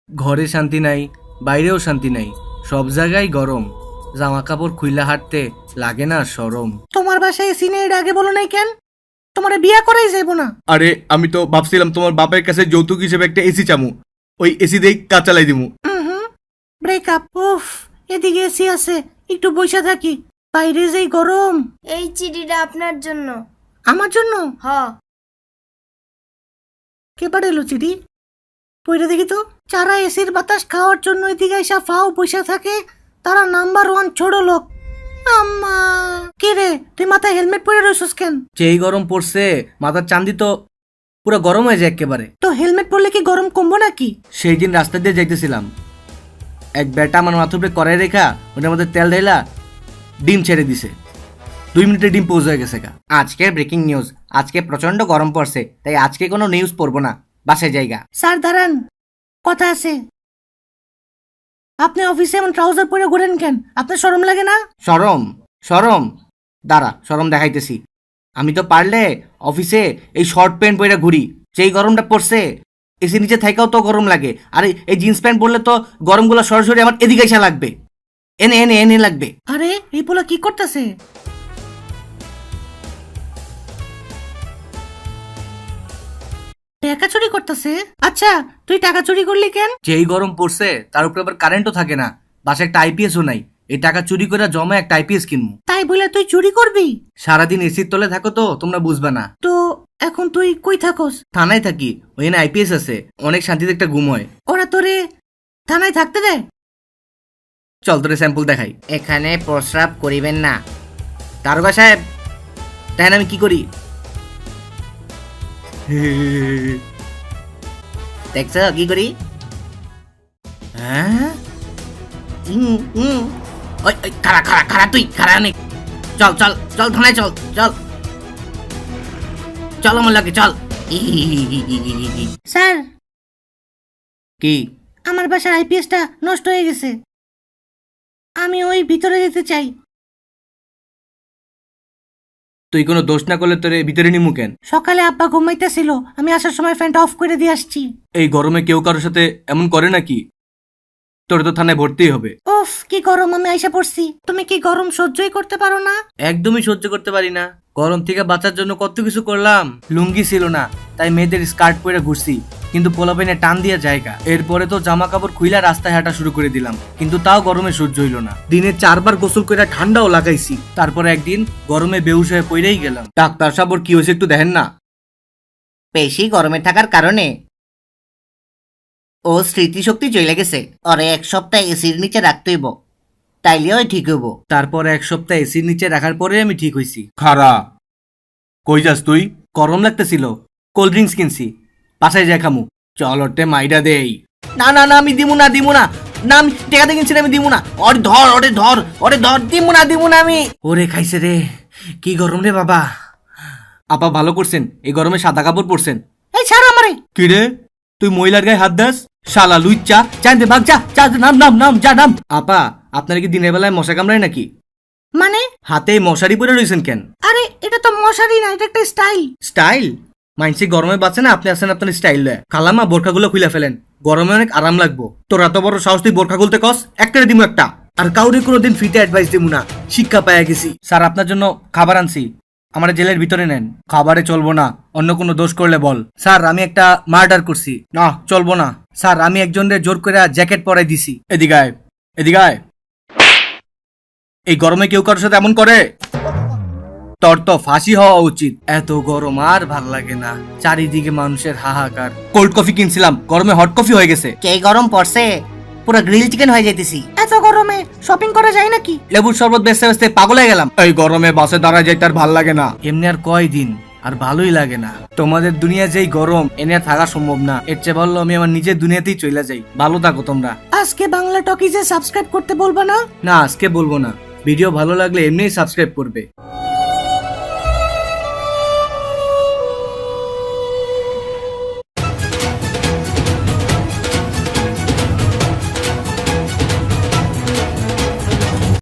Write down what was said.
ঘরে শান্তি নাই, বাইরেও শান্তি নাই, সব জায়গায় গরম। জামা কাপড় খুইলা হাঁটতে লাগে না শরম। তোমার বাসায় এসি নেই, এর আগে বলো নাই কেন? তোমার বিয়া করাই যাইব না। আরে আমি তো ভাবছিলাম তোমার বাপের কাছে যৌতুক হিসেবে একটা এসি চামু, ওই এসি দিয়েই কাজ চালাই দিমু। ব্রেকআপ। উফ, এদিকে এসি আছে, একটু বইসা থাকি। বাইরে যেই গরম। এই চিঠিটা আপনার জন্য। আমার জন্য? হ। কে পাঠাইলো চিঠি? পইরা দেখি তো। যারা এসির বাতাস খাওয়ার জন্য এদিকে এসা ফাও বইসা থাকে, তারা নাম্বার 1 ছোট লোক। আম্মা, কে রে তুই মাথায় হেলমেট পরে রইছস কেন? যেই গরম পড়ছে মাথার চান্দি তো পুরো গরম হয়ে যায় একেবারে। তো হেলমেট পরলে কি গরম কমবো নাকি? সেই দিন রাস্তা দিয়ে যাইতেছিলাম, এক বেটা আমার মাথার উপরে কড়াই রেখা ওটার মধ্যে তেল ঢেলা ডিম ছেড়ে দিছে। 2 মিনিটে ডিম পৌঁছ হয়ে গেছে গা। আজকের ব্রেকিং নিউজ, আজকে প্রচন্ড গরম পড়ছে, তাই আজকে কোনো নিউজ পড়বো না, বাসায় জায়গা। স্যার দাঁড়ান, কথা আছে। আপনি অফিসে এমন ট্রাউজার পরে ঘোরেন কেন? আপনার শরম লাগে না? শরম? শরম? দাঁড়া, শরম দেখাইতেছি। আমি তো পারলে অফিসে এই শর্ট প্যান্ট পরে ঘুরি, যেই গরমটা পড়ছে এসি নিচে থাকাও তো গরম লাগে, আর এই জিন্স প্যান্ট পরলে তো গরমগুলো সরাসরি আমার এদিকে এসে লাগবে, এনে এনে এনে লাগবে। আরে এই পোলা কি করতেছে? টাকা চুরি করতেছে? আচ্ছা, তুই টাকা চুরি করলি কেন? যেই গরম পড়ছে তার উপরে আবার কারেন্টও থাকে না, বাসায় একটা আইপিএসও নাই। এই টাকা চুরি করে জমা একটা আইপিএস কিনবো। তাই বলে তুই চুরি করবি? সারাদিন এসির তলে থাকো তো তোমরা বুঝবে না। তো এখন তুই কই থাকস? থানায় থাকি, ওখানে আইপিএস আছে, অনেক শান্তিতে একটা ঘুম হয়। ওরা তোরে থানায় থাকতে দেয়? চল তোরে স্যাম্পল দেখাই। এখানে প্রস্রাব করিবেন না। দারোগা সাহেব, তাই আমি কি করি? দেখছ কি করি? হ্যাঁ, ওই ওই খাড়া খাড়া খাড়া, তুই খাড়া নেই। চল চল চল থানায়, চল চল চল আমার লাগে, চল। স্যার, কি? আমার বাসার আইপিএসটা নষ্ট হয়ে গেছে, আমি ওই ভিতরে যেতে চাই। তুই কোনো দোষ না করলে তোরে ভিতরে নিমু কেন? সকালে আব্বা ঘুমাইতেছিল, আমি আসার সময় ফ্যানটা অফ করে দিয়ে আসছি। এই গরমে কেউ কারোর সাথে এমন করে নাকি? তোর তো থানায় ভর্তিই হবে। উফ, কি গরম, আমি আইসা পড়ছি। তুমি কি গরম সহ্যই করতে পারো না? একদমই সহ্য করতে পারি না। গরম থেকে বাঁচার জন্য কত কিছু করলাম। লুঙ্গি ছিল না, তাই মেয়েদের স্কার্ট পরে ঘুরছি, কিন্তু পোলাপাইনে টান দিয়া জায়গা। এরপরে তো জামা কাপড় খুইলা রাস্তায় হাঁটা শুরু করে দিলাম, কিন্তু তাও গরমে সহ্য হইল না। দিনে 4 বার গোসল করে ঠান্ডাও লাগাইছি, তারপরে একদিন গরমে বেহুশ হয়ে পড়েই গেলাম। ডাক্তার সাহেব, ওর কি হয়েছে একটু দেখেন না। বেশি গরমে থাকার কারণে ও স্মৃতিশক্তি চলে গেছে। ওরে 1 সপ্তাহ এসির নিচে রাখতে হইব, তাইলে ওই ঠিক হইব। তারপর 1 সপ্তাহ এসির নিচে রাখার পরে আমি ঠিক হইছি। খারা, কই যাস তুই? গরম লাগতেছিল, কোল্ড ড্রিঙ্কস কিনছি, বাসায় যাই খামু। চল ওটে মাইডা দেই। না না না, আমি দিমু না দিমু না, না আমি টেকাতে কিনছি, আমি দিমু না। ওরে ধর, ওরে ধর, ওরে ধর, দিমু না আমি। ওরে খাইছে রে, কি গরম রে বাবা। আপা ভালো করছেন, এই গরমে সাদা কাপড় পরছেন। এই ছাড় আমারে। কি রে, তুই মহিলার গায়ে হাত দাস? শালা লুইচ্চা, চাইতে ভাগ, যা যা, নাম নাম নাম, যা নাম। আপা, আপনার কি দিনের বেলায় মশা কামড়ায় নাকি? মানে? হাতে মশারি পরে রয়েছেন কেন? আরে এটা তো মশারি না, এটা একটা স্টাইল। স্টাইল? মাইনসি গরমে বাঁচে না, আপনি আছেন আপনার স্টাইল লয়। খালামা বোরখাগুলো খুলে ফেলেন, গরমে অনেক আরাম লাগবো। তোর এত বড় সাহস, তুই বোরখা খুলতে কস? একটা দিমু একটা। আর কাউরে কোনোদিন ফ্রিতে অ্যাডভাইস দিমু না, শিক্ষা পাইয়া গেছি। স্যার, আপনার জন্য খাবার আনছি, আমার জেলের ভিতরে নেন। খাবারে চলবো না, অন্য কোনো দোষ করলে বল। স্যার, আমি একটা মার্ডার করছি। না, চলবো না। স্যার, আমি একজনের জোর করে জ্যাকেট পরাই দিছি। এদিকে আয়, এদিকে আয়। এই গরমে কেউ কারোর সাথে এমন করে? তোর তো ফাঁসি হওয়া উচিত। এত গরম আর ভাল লাগে না, চারিদিকে মানুষের হাহাকার। কোল্ড কফি কিনছিলাম, গরমে হট কফি হয়ে গেছে। কে গরম পড়ছে, পুরো গ্রিল চিকেন হয়ে যাইতেছি। এত গরমে শপিং করা যায় নাকি? লেবুর শরবত বেচতে বেচতে পাগল হয়ে গেলাম। এই গরমে বাসে দাঁড়ায় যাইতে আর ভাল লাগে না। এমনি আর কয়দিন, আর ভালোই লাগে না। তোমাদের দুনিয়া যেই গরম, এনে আর থাকা সম্ভব না। এর চেয়ে ভালো আমি আমার নিজের দুনিয়াতেই চলে যাই। ভালো থাকো তোমরা। আজকে বাংলা টকিজে সাবস্ক্রাইব করতে বলবা না? না, আজকে বলবো না। ভিডিও ভালো লাগলে এমনিই সাবস্ক্রাইব করবে।